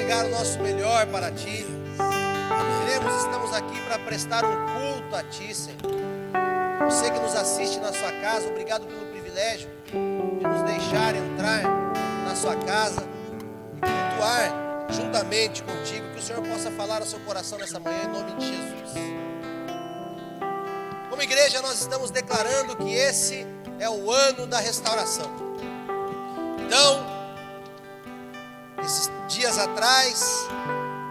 entregar o nosso melhor para Ti. Estamos aqui para prestar um culto a Ti, Senhor. Você que nos assiste na sua casa, obrigado pelo privilégio de nos deixar entrar na sua casa e cultuar juntamente contigo. Que o Senhor possa falar ao seu coração nessa manhã, em nome de Jesus. Como igreja, nós estamos declarando que esse é o ano da restauração. Então, esses dias atrás,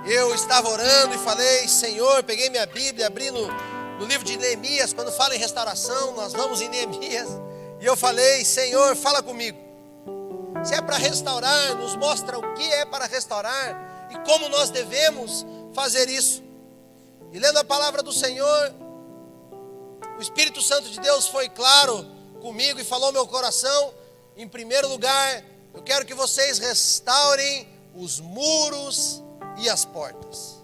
eu estava orando e falei: Senhor, peguei minha Bíblia, abri no livro de Neemias. Quando fala em restauração, nós vamos em Neemias. E eu falei: Senhor, fala comigo. Se é para restaurar, nos mostra o que é para restaurar e como nós devemos fazer isso. E lendo a palavra do Senhor, o Espírito Santo de Deus foi claro comigo e falou ao meu coração: em primeiro lugar, eu quero que vocês restaurem os muros e as portas.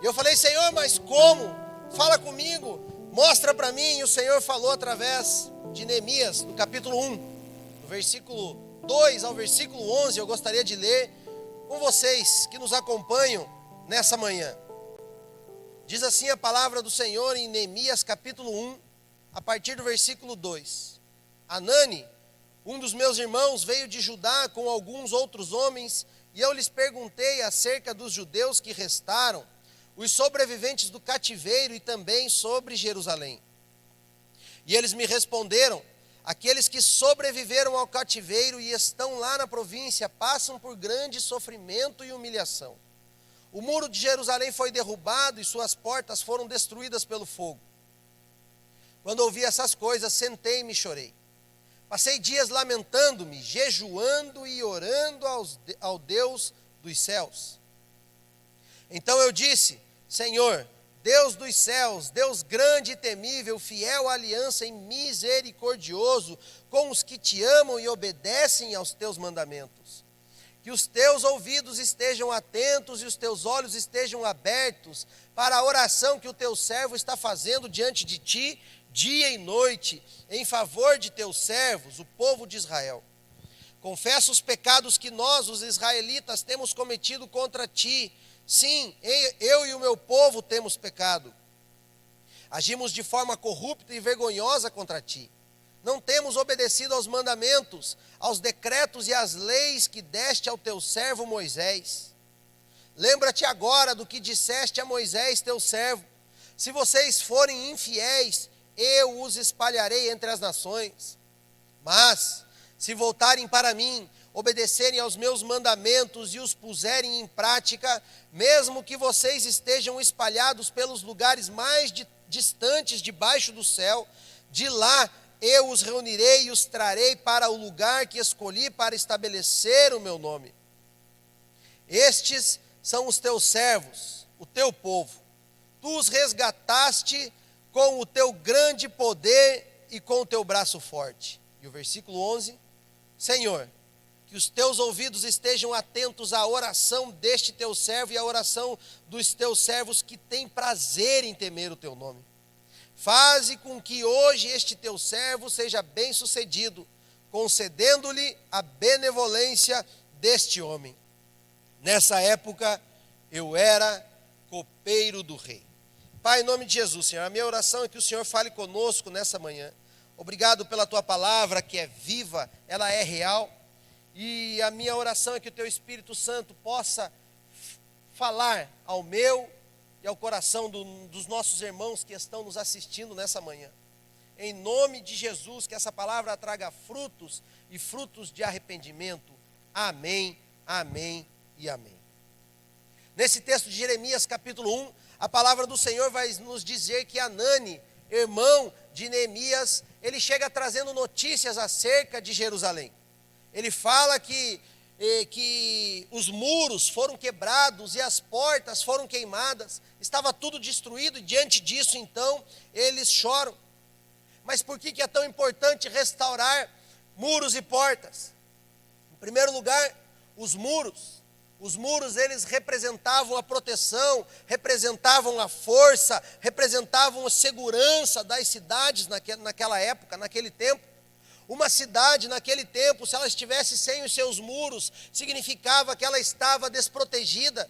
E eu falei: Senhor, mas como? Fala comigo, mostra para mim. E o Senhor falou através de Neemias, no capítulo 1, do versículo 2 ao versículo 11. Eu gostaria de ler com vocês que nos acompanham nessa manhã. Diz assim a palavra do Senhor em Neemias capítulo 1, a partir do versículo 2. Anani, um dos meus irmãos, veio de Judá com alguns outros homens, e eu lhes perguntei acerca dos judeus que restaram, os sobreviventes do cativeiro, e também sobre Jerusalém. E eles me responderam: aqueles que sobreviveram ao cativeiro e estão lá na província passam por grande sofrimento e humilhação. O muro de Jerusalém foi derrubado e suas portas foram destruídas pelo fogo. Quando ouvi essas coisas, sentei-me e chorei. Passei dias lamentando-me, jejuando e orando ao Deus dos céus. Então eu disse: Senhor, Deus dos céus, Deus grande e temível, fiel à aliança e misericordioso com os que te amam e obedecem aos teus mandamentos. Que os teus ouvidos estejam atentos e os teus olhos estejam abertos para a oração que o teu servo está fazendo diante de ti, dia e noite, em favor de teus servos, o povo de Israel. Confesso os pecados que nós, os israelitas, temos cometido contra ti. Sim, eu e o meu povo temos pecado. Agimos de forma corrupta e vergonhosa contra ti. Não temos obedecido aos mandamentos, aos decretos e às leis que deste ao teu servo Moisés. Lembra-te agora do que disseste a Moisés, teu servo: se vocês forem infiéis, eu os espalharei entre as nações. Mas, se voltarem para mim, obedecerem aos meus mandamentos e os puserem em prática, mesmo que vocês estejam espalhados pelos lugares mais distantes debaixo do céu, de lá eu os reunirei e os trarei para o lugar que escolhi para estabelecer o meu nome. Estes são os teus servos, o teu povo. Tu os resgataste com o teu grande poder e com o teu braço forte. E o versículo 11: Senhor, que os teus ouvidos estejam atentos à oração deste teu servo e à oração dos teus servos que têm prazer em temer o teu nome. Faze com que hoje este teu servo seja bem sucedido, concedendo-lhe a benevolência deste homem. Nessa época eu era copeiro do rei. Pai, em nome de Jesus, Senhor, a minha oração é que o Senhor fale conosco nessa manhã. Obrigado pela tua palavra, que é viva, ela é real. E a minha oração é que o teu Espírito Santo possa falar ao meu e ao coração dos nossos irmãos que estão nos assistindo nessa manhã. Em nome de Jesus, que essa palavra traga frutos e frutos de arrependimento. Amém, amém e amém. Nesse texto de Jeremias capítulo 1, a palavra do Senhor vai nos dizer que Anani, irmão de Neemias, ele chega trazendo notícias acerca de Jerusalém. Ele fala que os muros foram quebrados e as portas foram queimadas, estava tudo destruído, e diante disso então eles choram. Mas por que é tão importante restaurar muros e portas? Em primeiro lugar, os muros. Os muros, eles representavam a proteção, representavam a força, representavam a segurança das cidades naquela época, naquele tempo. Uma cidade naquele tempo, se ela estivesse sem os seus muros, significava que ela estava desprotegida,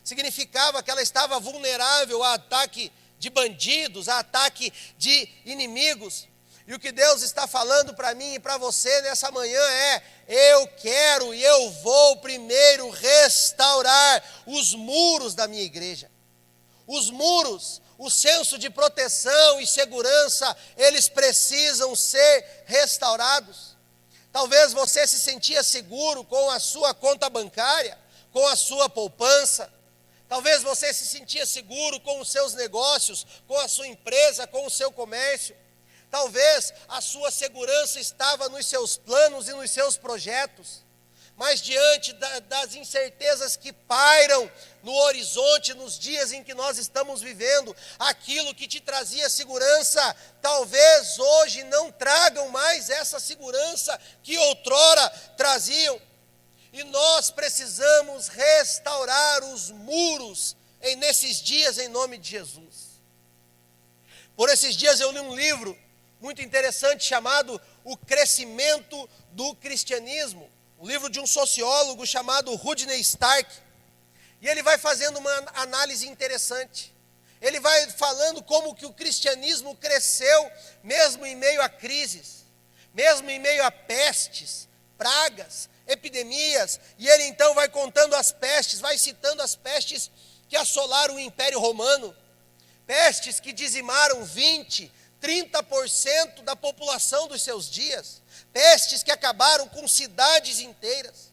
significava que ela estava vulnerável a ataque de bandidos, a ataque de inimigos. E o que Deus está falando para mim e para você nessa manhã é: eu quero e eu vou primeiro restaurar os muros da minha igreja. Os muros, o senso de proteção e segurança, eles precisam ser restaurados. Talvez você se sentia seguro com a sua conta bancária, com a sua poupança. Talvez você se sentia seguro com os seus negócios, com a sua empresa, com o seu comércio. Talvez a sua segurança estava nos seus planos e nos seus projetos. Mas diante das incertezas que pairam no horizonte, nos dias em que nós estamos vivendo, aquilo que te trazia segurança, talvez hoje não tragam mais essa segurança que outrora traziam. E nós precisamos restaurar os muros nesses dias, em nome de Jesus. Por esses dias eu li um livro muito interessante chamado O Crescimento do Cristianismo, um livro de um sociólogo chamado Rodney Stark. E ele vai fazendo uma análise interessante. Ele vai falando como que o cristianismo cresceu mesmo em meio a crises, mesmo em meio a pestes, pragas, epidemias. E ele então vai contando as pestes, vai citando as pestes que assolaram o Império Romano, pestes que dizimaram 30% da população dos seus dias, pestes que acabaram com cidades inteiras.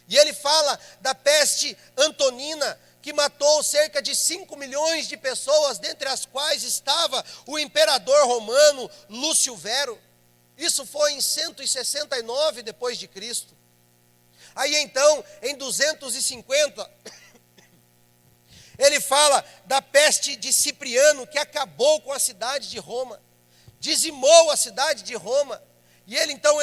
E ele fala da peste antonina, que matou cerca de 5 milhões de pessoas, dentre as quais estava o imperador romano Lúcio Vero. Isso foi em 169 depois de Cristo. Aí então, em 250, ele fala da peste de Cipriano, que acabou com a cidade de Roma, dizimou a cidade de Roma. E ele então,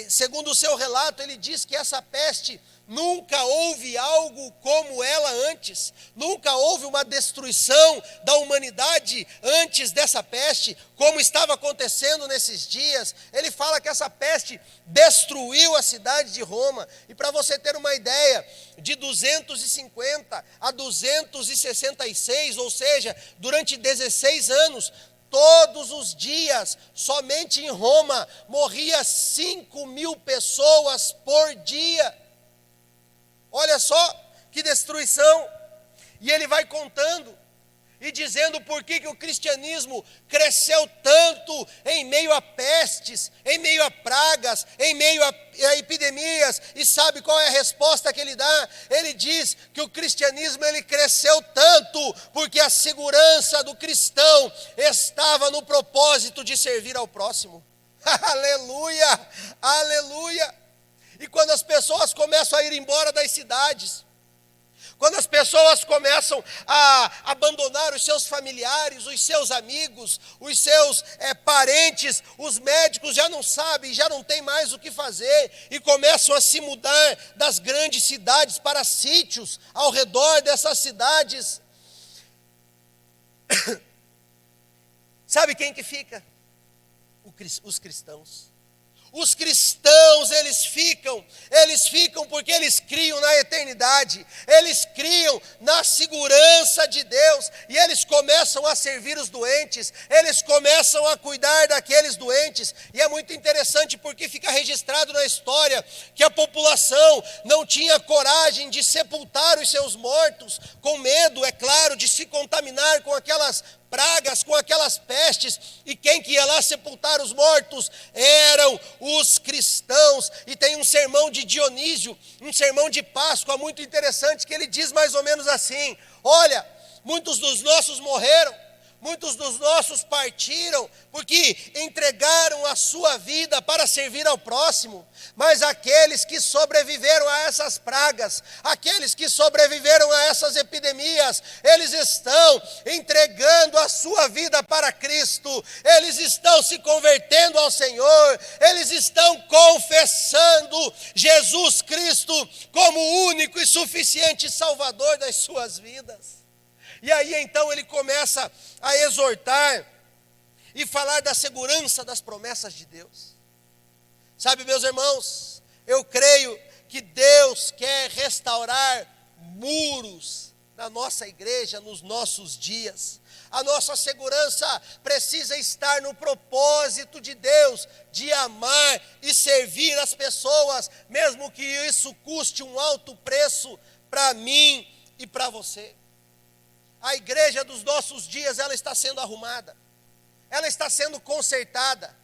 segundo o seu relato, ele diz que essa peste, nunca houve algo como ela antes, nunca houve uma destruição da humanidade antes dessa peste, como estava acontecendo nesses dias. Ele fala que essa peste destruiu a cidade de Roma. E para você ter uma ideia, de 250 a 266, ou seja, durante 16 anos, todos os dias, somente em Roma, morria 5.000 pessoas por dia. Olha só que destruição. E ele vai contando e dizendo por que o cristianismo cresceu tanto em meio a pestes, em meio a pragas, em meio a epidemias. E sabe qual é a resposta que ele dá? Ele diz que o cristianismo ele cresceu tanto porque a segurança do cristão estava no propósito de servir ao próximo. Aleluia, aleluia. E quando as pessoas começam a ir embora das cidades, quando as pessoas começam a abandonar os seus familiares, os seus amigos, os seus parentes, os médicos já não sabem, já não tem mais o que fazer, e começam a se mudar das grandes cidades para sítios ao redor dessas cidades. Sabe quem que fica? Os cristãos. Os cristãos, eles ficam porque eles criam na eternidade, eles criam na segurança de Deus, e eles começam a servir os doentes, eles começam a cuidar daqueles doentes. E é muito interessante porque fica registrado na história que a população não tinha coragem de sepultar os seus mortos, com medo, é claro, de se contaminar com aquelas pragas, com aquelas pestes. E quem que ia lá sepultar os mortos? Eram os cristãos. E tem um sermão de Dionísio, um sermão de Páscoa muito interessante, que ele diz mais ou menos assim: olha, muitos dos nossos morreram, muitos dos nossos partiram, porque entregaram a sua vida para servir ao próximo. Mas aqueles que sobreviveram a essas pragas, aqueles que sobreviveram a essas epidemias, eles estão entregando a sua vida para Cristo, eles estão se convertendo ao Senhor, eles estão confessando Jesus Cristo como o único e suficiente Salvador das suas vidas. E aí então ele começa a exortar e falar da segurança das promessas de Deus. Sabe, meus irmãos, eu creio que Deus quer restaurar muros na nossa igreja, nos nossos dias. A nossa segurança precisa estar no propósito de Deus, de amar e servir as pessoas, mesmo que isso custe um alto preço para mim e para você. A igreja dos nossos dias, ela está sendo arrumada, ela está sendo consertada,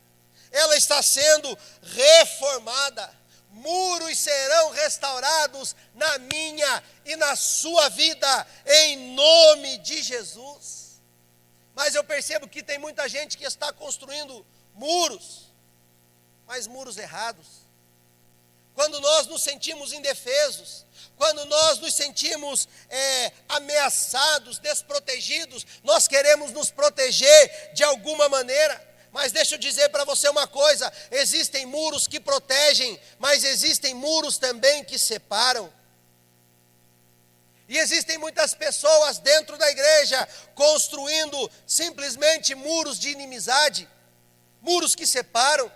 ela está sendo reformada. Muros serão restaurados na minha e na sua vida, em nome de Jesus. Mas eu percebo que tem muita gente que está construindo muros, mas muros errados. Quando nós nos sentimos indefesos, quando nós nos sentimos ameaçados, desprotegidos, nós queremos nos proteger de alguma maneira. Mas deixa eu dizer para você uma coisa, existem muros que protegem, mas existem muros também que separam. E existem muitas pessoas dentro da igreja construindo simplesmente muros de inimizade, muros que separam.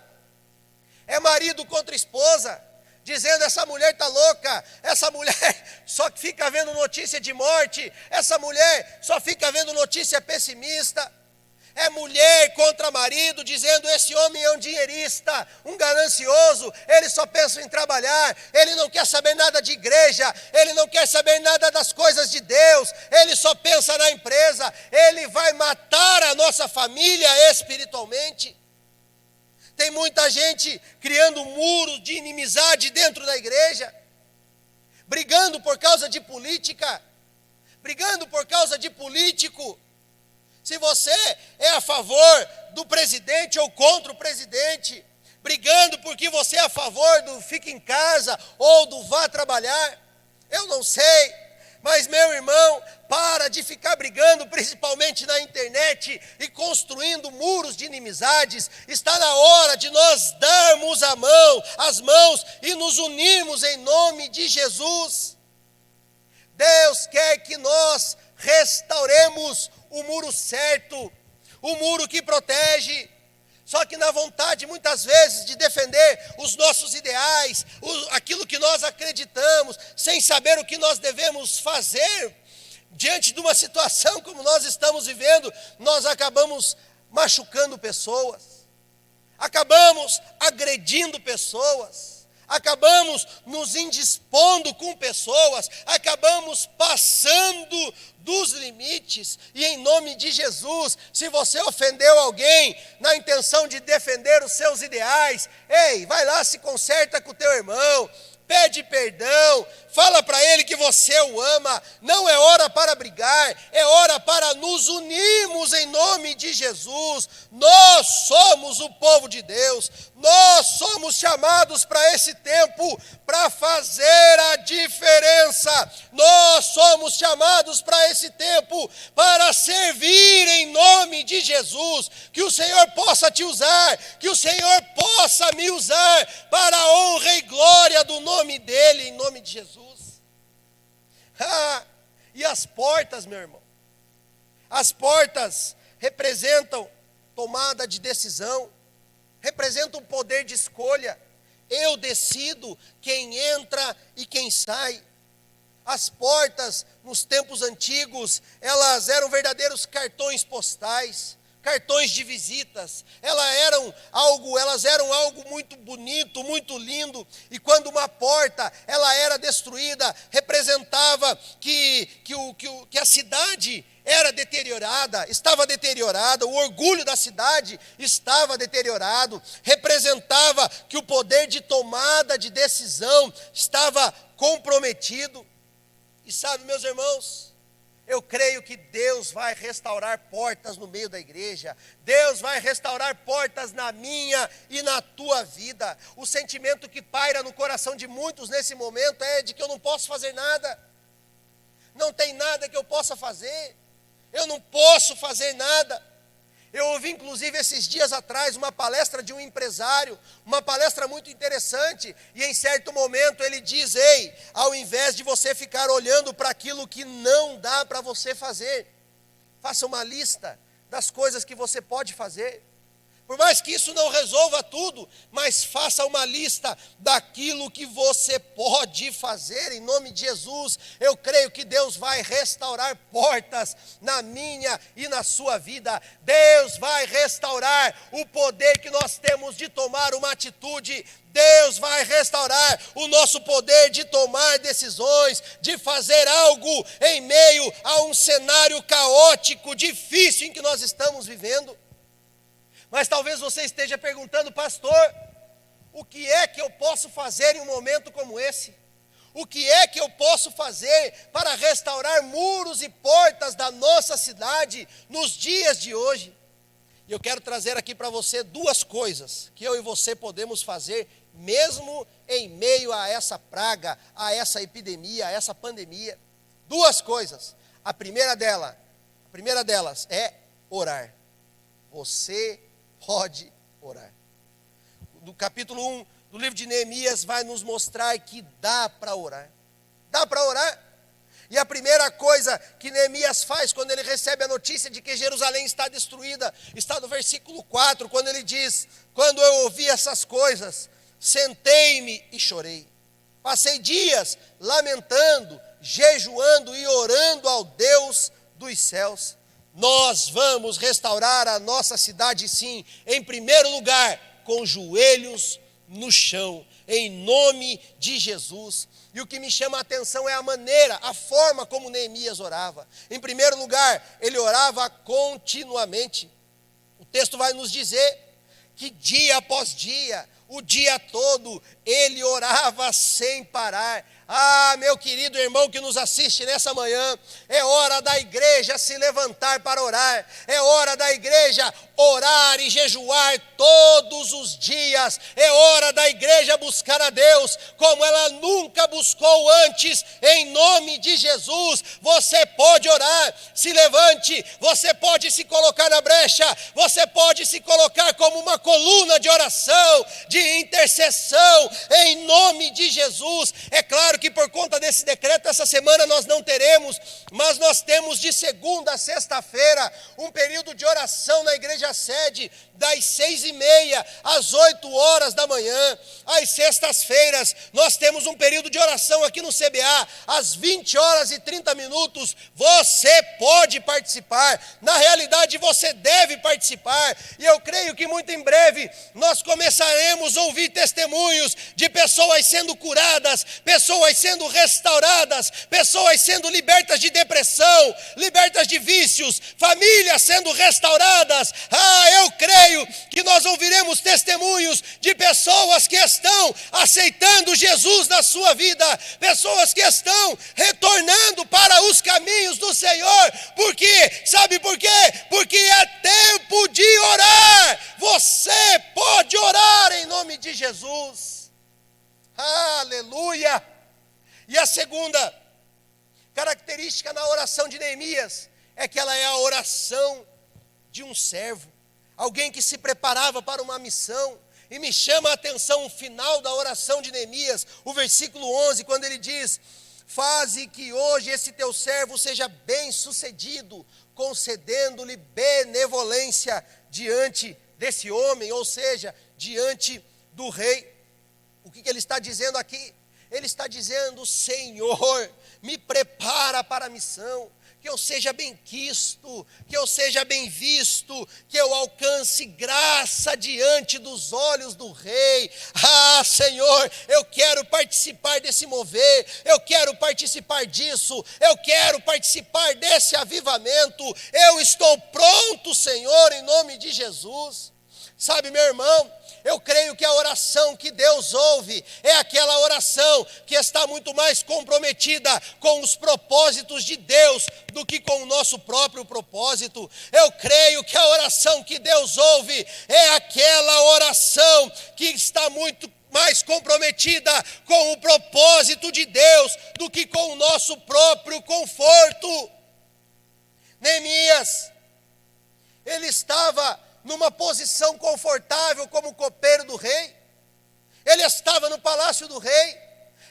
É marido contra esposa, dizendo essa mulher está louca, essa mulher só fica vendo notícia de morte, essa mulher só fica vendo notícia pessimista. É mulher contra marido, dizendo esse homem é um dinheirista, um ganancioso, ele só pensa em trabalhar, ele não quer saber nada de igreja, ele não quer saber nada das coisas de Deus, ele só pensa na empresa, ele vai matar a nossa família espiritualmente. Tem muita gente criando muros de inimizade dentro da igreja, brigando por causa de política, brigando por causa de político. Se você é a favor do presidente ou contra o presidente, brigando porque você é a favor do fique em casa ou do vá trabalhar, eu não sei, mas meu irmão, para de ficar brigando, principalmente na internet, e construindo muros de inimizades. Está na hora de nós darmos as mãos e nos unirmos em nome de Jesus. Deus quer que nós restauremos o muro certo, o muro que protege. Só que na vontade, muitas vezes, de defender os nossos ideais, aquilo que nós acreditamos, sem saber o que nós devemos fazer, diante de uma situação como nós estamos vivendo, nós acabamos machucando pessoas, acabamos agredindo pessoas, acabamos nos indispondo com pessoas, acabamos passando dos limites. E em nome de Jesus, se você ofendeu alguém na intenção de defender os seus ideais, ei, vai lá, se conserta com o teu irmão, pede perdão, fala para ele que você o ama. Não é hora para brigar, é hora para nos unirmos em nome de Jesus. Nós somos o povo de Deus, nós somos chamados para esse tempo para fazer a diferença. Nós somos chamados para esse tempo para servir em nome de Jesus. Que o Senhor possa te usar, que o Senhor possa me usar para a honra e glória do nome dEle, em nome de Jesus. E as portas, meu irmão, as portas representam tomada de decisão, representam poder de escolha. Eu decido quem entra e quem sai. As portas, nos tempos antigos, elas eram verdadeiros cartões postais, cartões de visitas. Elas eram algo muito bonito, muito lindo. E quando uma porta ela era destruída, representava que a cidade era deteriorada, estava deteriorada, o orgulho da cidade estava deteriorado, representava que o poder de tomada de decisão estava comprometido. E sabe, meus irmãos, eu creio que Deus vai restaurar portas no meio da igreja. Deus vai restaurar portas na minha e na tua vida. O sentimento que paira no coração de muitos nesse momento é de que eu não posso fazer nada. Não tem nada que eu possa fazer. Eu não posso fazer nada. Eu ouvi inclusive esses dias atrás uma palestra de um empresário, uma palestra muito interessante, e em certo momento ele diz: ei, ao invés de você ficar olhando para aquilo que não dá para você fazer, faça uma lista das coisas que você pode fazer. Por mais que isso não resolva tudo, mas faça uma lista daquilo que você pode fazer em nome de Jesus. Eu creio que Deus vai restaurar portas na minha e na sua vida. Deus vai restaurar o poder que nós temos de tomar uma atitude. Deus vai restaurar o nosso poder de tomar decisões, de fazer algo em meio a um cenário caótico, difícil em que nós estamos vivendo. Mas talvez você esteja perguntando, pastor, o que é que eu posso fazer em um momento como esse? O que é que eu posso fazer para restaurar muros e portas da nossa cidade nos dias de hoje? E eu quero trazer aqui para você duas coisas que eu e você podemos fazer mesmo em meio a essa praga, a essa epidemia, a essa pandemia. Duas coisas. A primeira delas é orar. Você pode orar. No capítulo 1 do livro de Neemias vai nos mostrar que dá para orar. Dá para orar. E a primeira coisa que Neemias faz quando ele recebe a notícia de que Jerusalém está destruída, está no versículo 4, quando ele diz: quando eu ouvi essas coisas, sentei-me e chorei. Passei dias lamentando, jejuando e orando ao Deus dos céus. Nós vamos restaurar a nossa cidade, sim, em primeiro lugar, com joelhos no chão, em nome de Jesus. E o que me chama a atenção é a maneira, a forma como Neemias orava. Em primeiro lugar, ele orava continuamente. O texto vai nos dizer que dia após dia, o dia todo, ele orava sem parar. Ah, meu querido irmão que nos assiste nessa manhã, é hora da igreja se levantar para orar, é hora da igreja orar e jejuar todos os dias, é hora da igreja buscar a Deus como ela nunca buscou antes, em nome de Jesus. Você pode orar, se levante, você pode se colocar na brecha, você pode se colocar como uma coluna de oração, de intercessão, em nome de Jesus. É claro que por conta desse decreto, essa semana nós não teremos, mas nós temos de segunda a sexta-feira um período de oração na igreja sede, das 6h30 às 8 horas da manhã. Às sextas-feiras nós temos um período de oração aqui no CBA, às 20h30. Você pode participar, na realidade você deve participar, e eu creio que muito em breve nós começaremos a ouvir testemunhos de pessoas sendo curadas, pessoas sendo restauradas, pessoas sendo libertas de depressão, libertas de vícios, famílias sendo restauradas. Ah, eu creio que nós ouviremos testemunhos de pessoas que estão aceitando Jesus na sua vida, pessoas que estão retornando para os caminhos do Senhor. Por quê? Sabe por quê? Porque é tempo de orar. Você pode orar em nome de Jesus. Aleluia! E a segunda característica na oração de Neemias é que ela é a oração de um servo, alguém que se preparava para uma missão. E me chama a atenção o final da oração de Neemias, o versículo 11, quando ele diz: faze que hoje esse teu servo seja bem sucedido, concedendo-lhe benevolência diante desse homem, ou seja, diante do rei. O que ele está dizendo aqui? Ele está dizendo: Senhor, me prepara para a missão, que eu seja bem quisto, que eu seja bem visto, que eu alcance graça diante dos olhos do rei. Ah, Senhor, eu quero participar desse mover, eu quero participar disso, eu quero participar desse avivamento. Eu estou pronto, Senhor, em nome de Jesus. Sabe, meu irmão, eu creio que a oração que Deus ouve é aquela oração que está muito mais comprometida com os propósitos de Deus do que com o nosso próprio propósito. Eu creio que a oração que Deus ouve é aquela oração que está muito mais comprometida com o propósito de Deus do que com o nosso próprio conforto. Neemias, ele estava numa posição confortável como copeiro do rei. Ele estava no palácio do rei,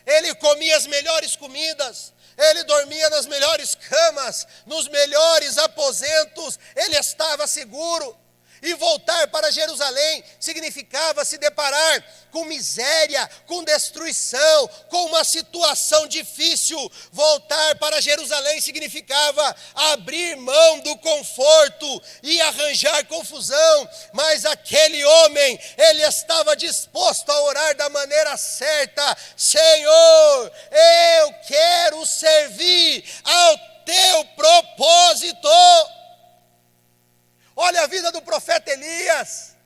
ele comia as melhores comidas, ele dormia nas melhores camas, nos melhores aposentos, ele estava seguro. E voltar para Jerusalém significava se deparar com miséria, com destruição, com uma situação difícil. Voltar para Jerusalém significava abrir mão do conforto e arranjar confusão. Mas aquele homem, ele estava disposto a orar da maneira certa. Senhor, eu quero servir ao teu propósito. Olha a vida do profeta Elias.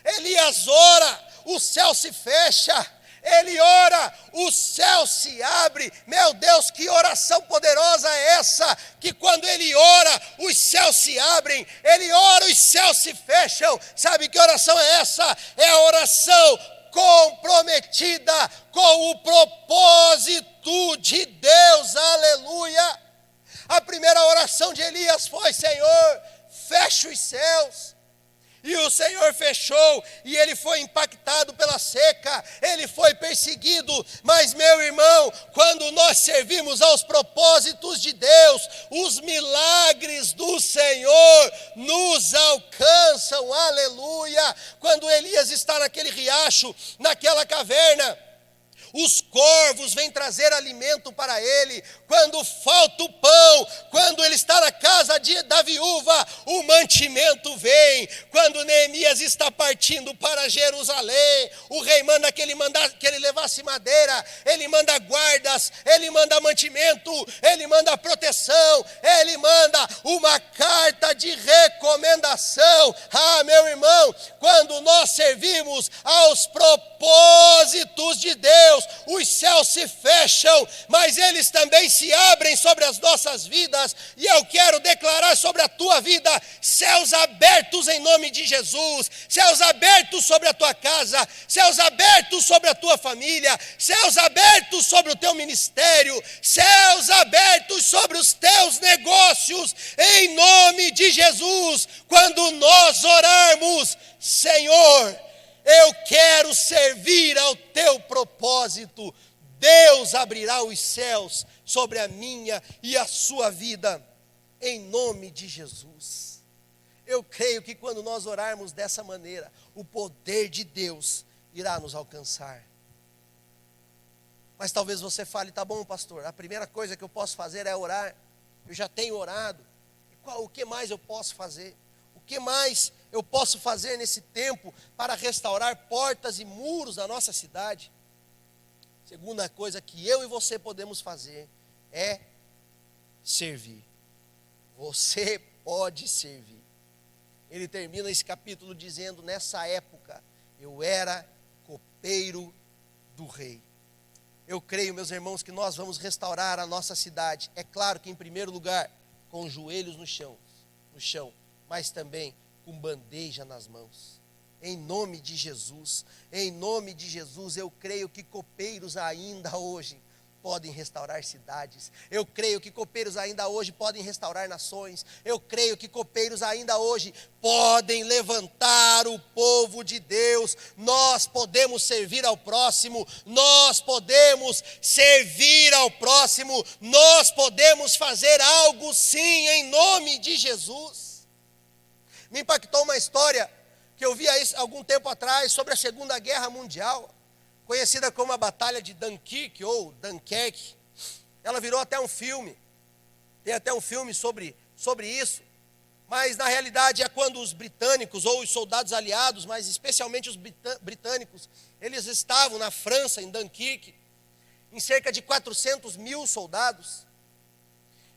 Elias ora, o céu se fecha. Ele ora, o céu se abre. Meu Deus, que oração poderosa é essa? Que quando ele ora, os céus se abrem. Ele ora, os céus se fecham. Sabe que oração é essa? É a oração comprometida com o propósito de Deus. Aleluia. A primeira oração de Elias foi: Senhor, fecha os céus. E o Senhor fechou, e ele foi impactado pela seca, ele foi perseguido. Mas, meu irmão, quando nós servimos aos propósitos de Deus, os milagres do Senhor nos alcançam, aleluia. Quando Elias está naquele riacho, naquela caverna, os corvos vêm trazer alimento para ele. Quando falta o pão, quando ele está na casa da viúva, o mantimento vem. Quando Neemias está partindo para Jerusalém, o rei manda que ele levasse madeira, ele manda guardas, ele manda mantimento, ele manda proteção, ele manda uma carta de recomendação. Ah, meu irmão, quando nós servimos aos propósitos de Deus, os céus se fecham, mas eles também se abrem sobre as nossas vidas. E eu quero declarar sobre a tua vida céus abertos em nome de Jesus, céus abertos sobre a tua casa, céus abertos sobre a tua família, céus abertos sobre o teu ministério, céus abertos sobre os teus negócios, em nome de Jesus. Quando nós orarmos: Senhor, eu quero servir ao teu propósito, Deus abrirá os céus sobre a minha e a sua vida, em nome de Jesus. Eu creio que quando nós orarmos dessa maneira, o poder de Deus irá nos alcançar. Mas talvez você fale: tá bom, pastor, a primeira coisa que eu posso fazer é orar. Eu já tenho orado. O que mais eu posso fazer? O que mais eu posso fazer nesse tempo para restaurar portas e muros da nossa cidade? Segunda coisa que eu e você podemos fazer é servir. Você pode servir. Ele termina esse capítulo dizendo: nessa época eu era copeiro do rei. Eu creio, meus irmãos, que nós vamos restaurar a nossa cidade. É claro que em primeiro lugar, com os joelhos no chão, mas também com bandeja nas mãos. Em nome de Jesus, eu creio que copeiros ainda hoje podem restaurar cidades. Eu creio que copeiros ainda hoje podem restaurar nações. Eu creio que copeiros ainda hoje podem levantar o povo de Deus. Nós podemos servir ao próximo, nós podemos fazer algo sim, em nome de Jesus. Me impactou uma história que eu vi algum tempo atrás sobre a Segunda Guerra Mundial, conhecida como a Batalha de Dunkirk ou Dunkerque. Ela virou até um filme, tem até um filme sobre isso, mas na realidade é quando os britânicos ou os soldados aliados, mas especialmente os britânicos, eles estavam na França, em Dunkirk, em cerca de 400 mil soldados,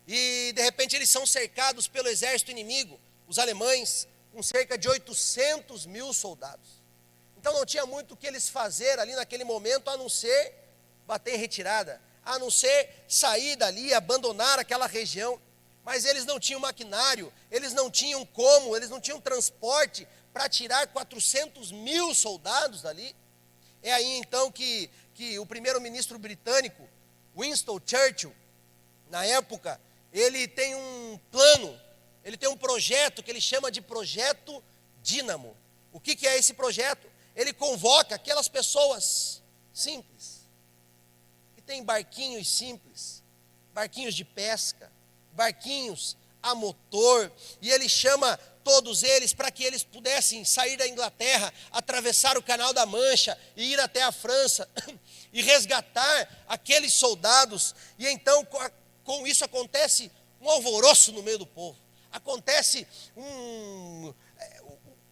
e de repente eles são cercados pelo exército inimigo, os alemães, com cerca de 800 mil soldados. Então não tinha muito o que eles fazer ali naquele momento, a não ser bater em retirada, a não ser sair dali, abandonar aquela região. Mas eles não tinham maquinário, eles não tinham transporte para tirar 400 mil soldados dali. É aí então que o primeiro-ministro britânico, Winston Churchill, na época, ele tem um plano, ele tem um projeto que ele chama de Projeto Dínamo. O que é esse projeto? Ele convoca aquelas pessoas simples, que têm barquinhos simples, barquinhos de pesca, barquinhos a motor, e ele chama todos eles para que eles pudessem sair da Inglaterra, atravessar o Canal da Mancha e ir até a França e resgatar aqueles soldados. E então com isso acontece um alvoroço no meio do povo, acontece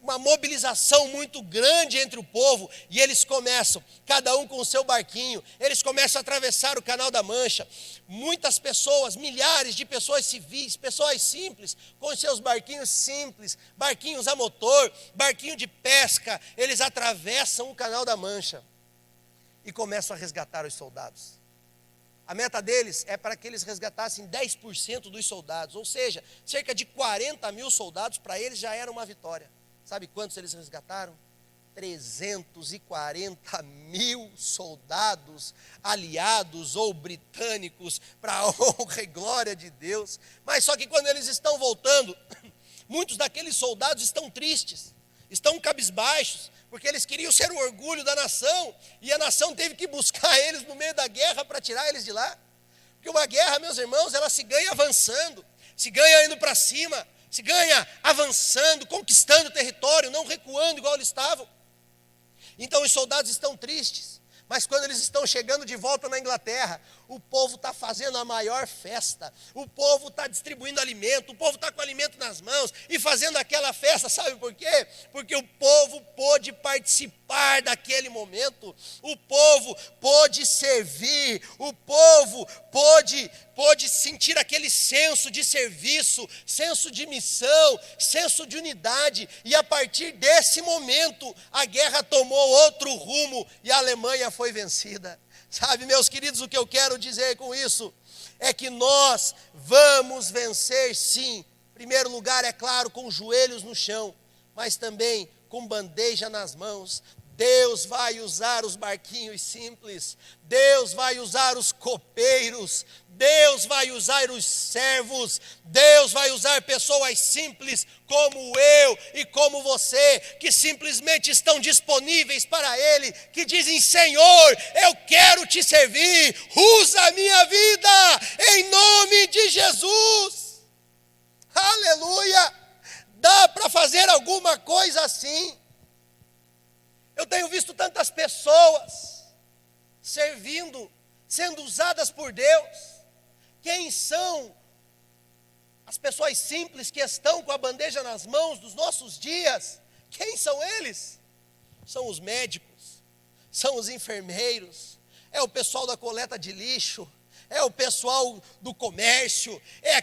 uma mobilização muito grande entre o povo, e eles começam, cada um com o seu barquinho, eles começam a atravessar o Canal da Mancha. Muitas pessoas, milhares de pessoas civis, pessoas simples, com seus barquinhos simples, barquinhos a motor, barquinho de pesca, eles atravessam o Canal da Mancha e começam a resgatar os soldados. A meta deles é para que eles resgatassem 10% dos soldados, ou seja, cerca de 40 mil soldados. Para eles já era uma vitória. Sabe quantos eles resgataram? 340 mil soldados aliados ou britânicos, para a honra e glória de Deus. Mas só que quando eles estão voltando, muitos daqueles soldados estão tristes, estão cabisbaixos, porque eles queriam ser o orgulho da nação, e a nação teve que buscar eles no meio da guerra para tirar eles de lá. Porque uma guerra, meus irmãos, ela se ganha avançando, se ganha indo para cima, se ganha avançando, conquistando território, não recuando igual eles estavam. Então os soldados estão tristes, mas quando eles estão chegando de volta na Inglaterra, o povo está fazendo a maior festa, o povo está distribuindo alimento, o povo está com alimento nas mãos e fazendo aquela festa. Sabe por quê? Porque o povo pôde participar daquele momento, o povo pôde servir, o povo pôde sentir aquele senso de serviço, senso de missão, senso de unidade, e a partir desse momento a guerra tomou outro rumo e a Alemanha foi vencida. Sabe, meus queridos, o que eu quero dizer com isso é que nós vamos vencer sim. Em primeiro lugar, é claro, com os joelhos no chão, mas também com bandeja nas mãos. Deus vai usar os barquinhos simples, Deus vai usar os copeiros, Deus vai usar os servos, Deus vai usar pessoas simples como eu e como você, que simplesmente estão disponíveis para Ele, que dizem: Senhor, eu quero te servir, usa a minha vida, em nome de Jesus. Aleluia! Dá para fazer alguma coisa assim. Eu tenho visto tantas pessoas servindo, sendo usadas por Deus. Quem são as pessoas simples que estão com a bandeja nas mãos dos nossos dias? Quem são eles? São os médicos, são os enfermeiros, é o pessoal da coleta de lixo, é o pessoal do comércio, é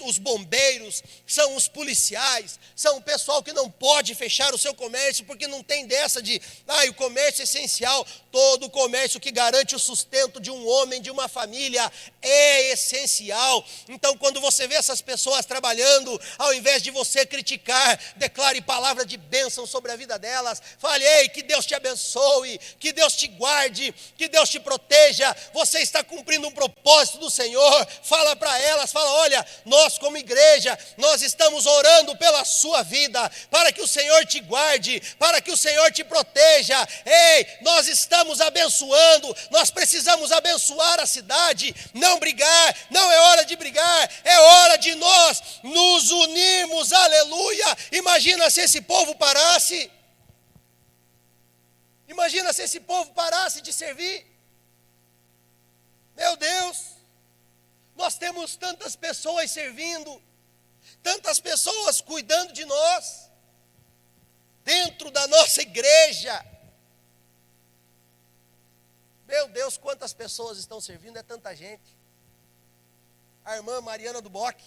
os bombeiros, são os policiais, são o pessoal que não pode fechar o seu comércio, porque não tem dessa de, o comércio é essencial. Todo o comércio que garante o sustento de um homem, de uma família, é essencial. Então, quando você vê essas pessoas trabalhando, ao invés de você criticar, declare palavra de bênção sobre a vida delas. Fale: ei, que Deus te abençoe, que Deus te guarde, que Deus te proteja. Você está cumprindo um propósito do Senhor. Fala para elas, fala: olha, nós como igreja, nós estamos orando pela sua vida, para que o Senhor te guarde, para que o Senhor te proteja. Ei, nós estamos abençoando, nós precisamos abençoar a cidade, não brigar, não é hora de brigar, é hora de nós nos unirmos. Aleluia! Imagina se esse povo parasse, imagina se esse povo parasse de servir. Meu Deus, nós temos tantas pessoas servindo, tantas pessoas cuidando de nós, dentro da nossa igreja. Meu Deus, quantas pessoas estão servindo, é tanta gente. A irmã Mariana do Bock,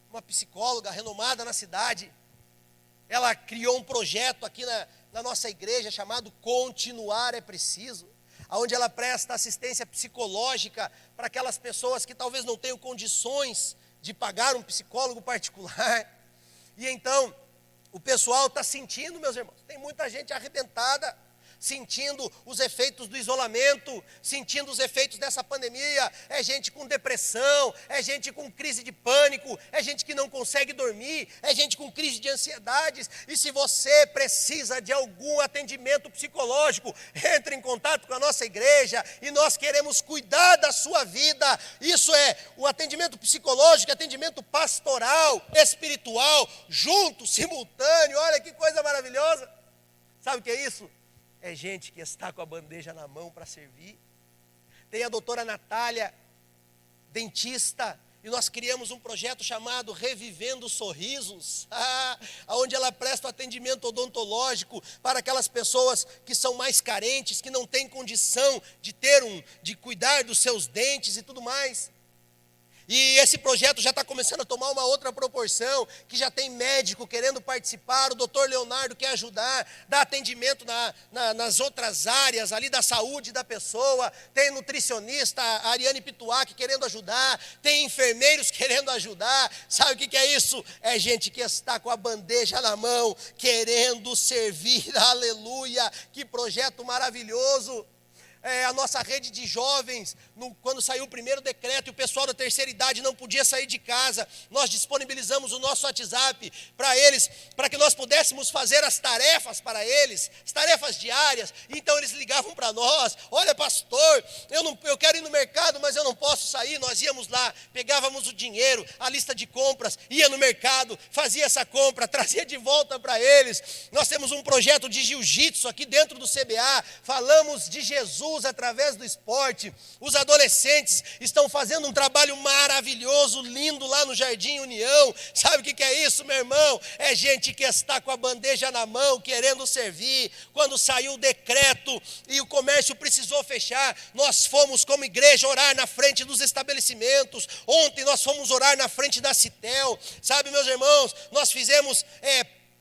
uma psicóloga renomada na cidade, ela criou um projeto aqui na nossa igreja chamado Continuar é Preciso, onde ela presta assistência psicológica para aquelas pessoas que talvez não tenham condições de pagar um psicólogo particular. E então, o pessoal está sentindo, meus irmãos, tem muita gente arrebentada. sentindo os efeitos do isolamento, sentindo os efeitos dessa pandemia. É gente com depressão, é gente com crise de pânico, é gente que não consegue dormir, é gente com crise de ansiedades. E se você precisa de algum atendimento psicológico, entre em contato com a nossa igreja e nós queremos cuidar da sua vida. Isso é o atendimento psicológico, atendimento pastoral, espiritual, junto, simultâneo. Olha que coisa maravilhosa. Sabe o que é isso? É gente que está com a bandeja na mão para servir. Tem a doutora Natália, dentista, e nós criamos um projeto chamado Revivendo Sorrisos, onde ela presta atendimento odontológico para aquelas pessoas que são mais carentes, que não têm condição de cuidar dos seus dentes e tudo mais. E esse projeto já está começando a tomar uma outra proporção, que já tem médico querendo participar, o doutor Leonardo quer ajudar, dar atendimento nas outras áreas ali da saúde da pessoa, tem nutricionista, a Ariane Pituac querendo ajudar, tem enfermeiros querendo ajudar. Sabe o que é isso? É gente que está com a bandeja na mão, querendo servir, aleluia, que projeto maravilhoso. A nossa rede de jovens, quando saiu o primeiro decreto e o pessoal da terceira idade não podia sair de casa, nós disponibilizamos o nosso WhatsApp para eles, para que nós pudéssemos fazer as tarefas para eles, as tarefas diárias. Então eles ligavam para nós: olha, pastor, eu quero ir no mercado, mas eu não posso sair. Nós íamos lá, pegávamos o dinheiro, a lista de compras, ia no mercado, fazia essa compra, trazia de volta para eles. Nós temos um projeto de jiu-jitsu aqui dentro do CBA, falamos de Jesus através do esporte. Os adolescentes estão fazendo um trabalho maravilhoso, lindo lá no Jardim União. Sabe o que é isso, meu irmão? É gente que está com a bandeja na mão, querendo servir. Quando saiu o decreto e o comércio precisou fechar, nós fomos como igreja orar na frente dos estabelecimentos. Ontem nós fomos orar na frente da Citel. Sabe, meus irmãos, nós fizemos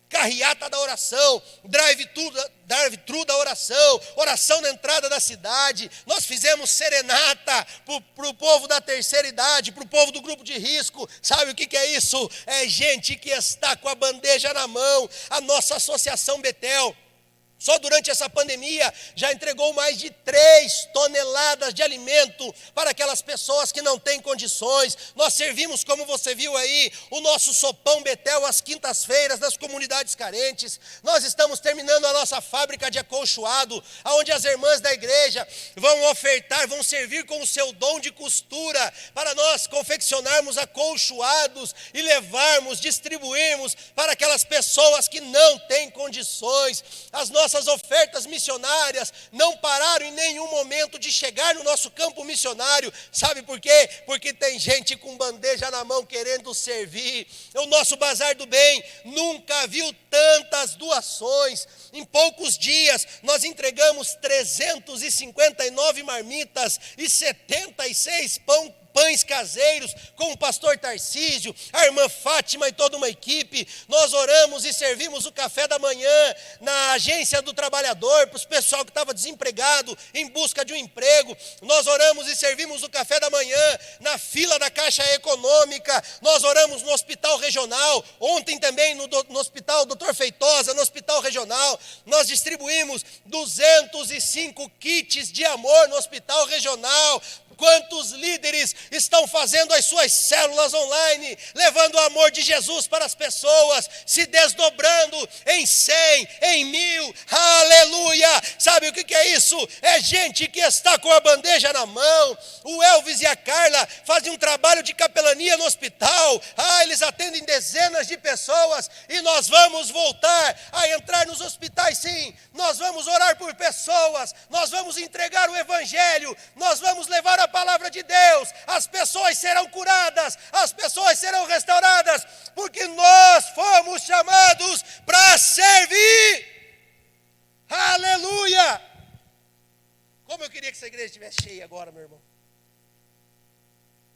carreata da oração, drive-thru da oração, oração na entrada da cidade. Nós fizemos serenata para o povo da terceira idade, para o povo do grupo de risco. Sabe o que é isso? É gente que está com a bandeja na mão. A nossa associação Betel, só durante essa pandemia, já entregou mais de 3 toneladas de alimento para aquelas pessoas que não têm condições. Nós servimos, como você viu aí, o nosso sopão Betel às quintas-feiras nas comunidades carentes. Nós estamos terminando a nossa fábrica de acolchoado, onde as irmãs da igreja vão ofertar, vão servir com o seu dom de costura, para nós confeccionarmos acolchoados e levarmos, distribuirmos para aquelas pessoas que não têm condições. As nossas ofertas missionárias não pararam em nenhum momento de chegar no nosso campo missionário. Sabe por quê? Porque tem gente com bandeja na mão querendo servir. O nosso Bazar do Bem nunca viu tantas doações. Em poucos dias nós entregamos 359 marmitas e 76 pães caseiros com o pastor Tarcísio, a irmã Fátima e toda uma equipe. Nós oramos e servimos o café da manhã na agência do trabalhador, para o pessoal que estava desempregado, em busca de um emprego. Nós oramos e servimos o café da manhã na fila da Caixa Econômica. Nós oramos no hospital regional, ontem também no hospital Dr. Feitosa, no hospital regional. Nós distribuímos 205 kits de amor no hospital regional. Quantos líderes estão fazendo as suas células online, levando o amor de Jesus para as pessoas, se desdobrando em 100, em 1000, aleluia. Sabe o que é isso? É gente que está com a bandeja na mão. O Elvis e a Carla fazem um trabalho de capelania no hospital. Eles atendem dezenas de pessoas, e nós vamos voltar a entrar nos hospitais, sim. Nós vamos orar por pessoas, nós vamos entregar o evangelho, nós vamos levar a palavra de Deus. As pessoas serão curadas, as pessoas serão restauradas, porque nós fomos chamados para servir. Aleluia! Como eu queria que essa igreja estivesse cheia agora, meu irmão.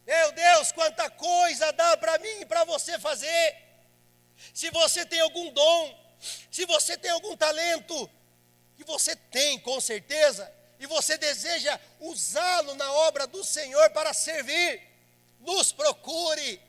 Meu Deus, quanta coisa dá para mim e para você fazer. Se você tem algum dom, se você tem algum talento, que você tem com certeza, e você deseja usá-lo na obra do Senhor para servir, nos procure.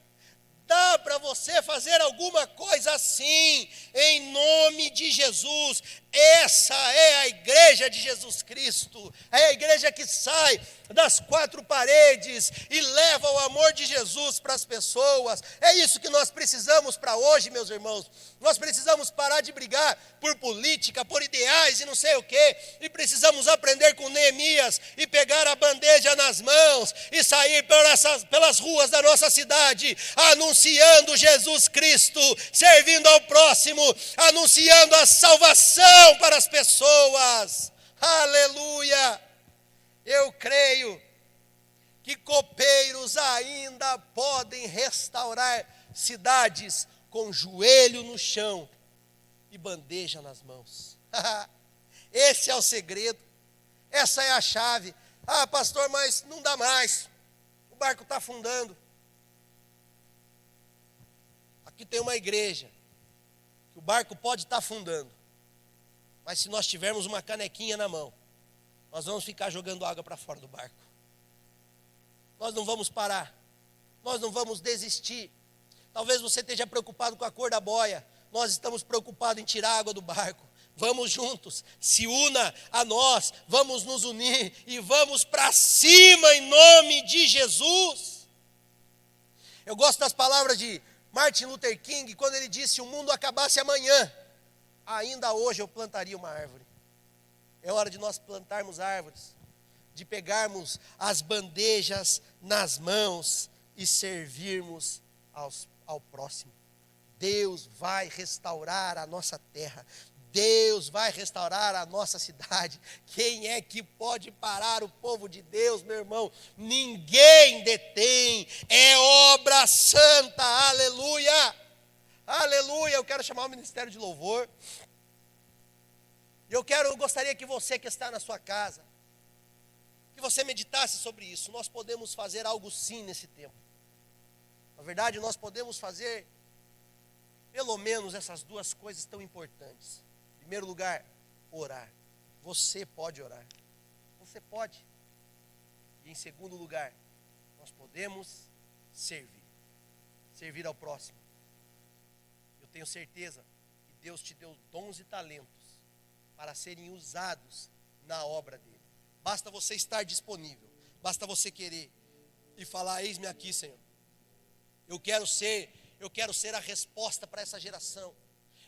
dá para você fazer alguma coisa assim, em nome de Jesus. Essa é a igreja de Jesus Cristo, é a igreja que sai das quatro paredes e leva o amor de Jesus para as pessoas. É isso que nós precisamos para hoje, meus irmãos. Nós precisamos parar de brigar por política, por ideais e não sei o quê, e precisamos aprender com Neemias e pegar a bandeja nas mãos e sair pelas ruas da nossa cidade, anunciando Jesus Cristo, servindo ao próximo, anunciando a salvação para as pessoas. Aleluia! Eu creio que copeiros ainda podem restaurar cidades com joelho no chão e bandeja nas mãos. Esse é o segredo, essa é a chave. Ah, pastor, mas não dá mais, o barco está afundando. Aqui tem uma igreja, que o barco pode estar afundando, mas se nós tivermos uma canequinha na mão, nós vamos ficar jogando água para fora do barco. Nós não vamos parar, nós não vamos desistir. Talvez você esteja preocupado com a cor da boia, nós estamos preocupados em tirar a água do barco. Vamos juntos, se una a nós, vamos nos unir e vamos para cima em nome de Jesus. Eu gosto das palavras de Martin Luther King, quando ele disse: se o mundo acabasse amanhã, ainda hoje eu plantaria uma árvore. É hora de nós plantarmos árvores, de pegarmos as bandejas nas mãos e servirmos ao próximo. Deus vai restaurar a nossa terra. Deus vai restaurar a nossa cidade. Quem é que pode parar o povo de Deus, meu irmão? Ninguém detém. É obra santa. Aleluia. Aleluia. Eu quero chamar o ministério de louvor. Eu gostaria que você que está na sua casa, que você meditasse sobre isso. Nós podemos fazer algo sim nesse tempo. Na verdade, nós podemos fazer pelo menos essas duas coisas tão importantes. Em primeiro lugar, orar. Você pode orar. Você pode. E em segundo lugar, nós podemos servir. Servir ao próximo. Eu tenho certeza que Deus te deu dons e talentos para serem usados na obra dele. Basta você estar disponível. Basta você querer e falar: eis-me aqui, Senhor. Eu quero ser a resposta para essa geração.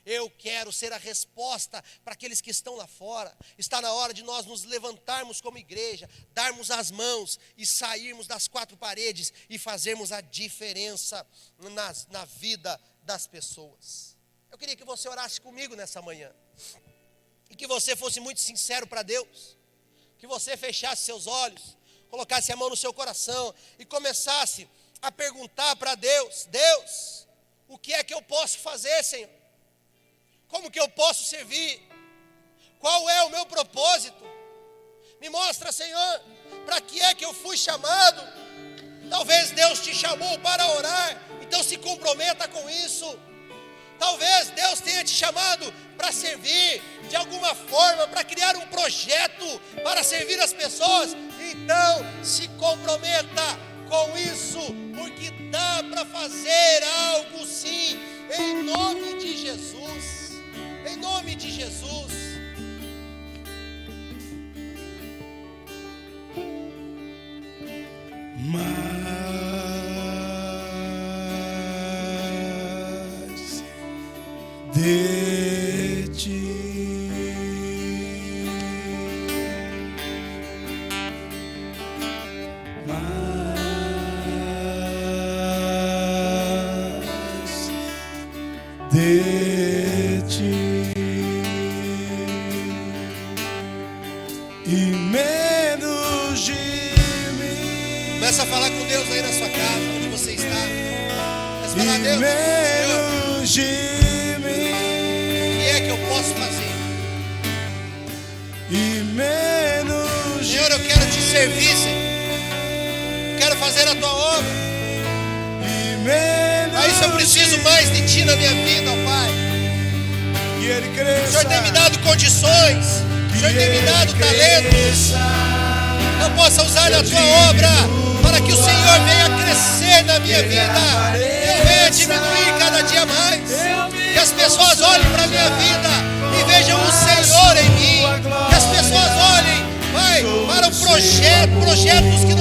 Eu quero ser a resposta para aqueles que estão lá fora. Está na hora de nós nos levantarmos como igreja, darmos as mãos e sairmos das quatro paredes e fazermos a diferença na vida das pessoas. Eu queria que você orasse comigo nessa manhã. E que você fosse muito sincero para Deus. Que você fechasse seus olhos, colocasse a mão no seu coração e começasse a perguntar para Deus: Deus, o que é que eu posso fazer, Senhor? Como que eu posso servir? Qual é o meu propósito? Me mostra, Senhor, para que é que eu fui chamado? Talvez Deus te chamou para orar, então se comprometa com isso. Talvez Deus tenha te chamado para servir de alguma forma, para criar um projeto para servir as pessoas. Então se comprometa com isso, porque dá para fazer algo sim, em nome de Jesus. Em nome de Jesus. Mas de ti de ti e menos de mim. Começa a falar com Deus aí na sua casa, onde você está. Começa a falar: E Deus, menos de mim. o que é que eu posso fazer? E menos de Senhor, eu quero te servir, Senhor. Quero fazer a tua obra. e menos Para isso eu preciso mais de ti na minha vida, ó Pai. que ele O cresça. Senhor tem me dado condições, o Senhor tem me dado talentos. Eu possa usar a tua obra para que que o Senhor venha crescer na minha vida, eu venha diminuir cada dia mais, que as pessoas olhem para a minha vida e vejam o Senhor em mim, que as pessoas olhem, Pai, para o projetos que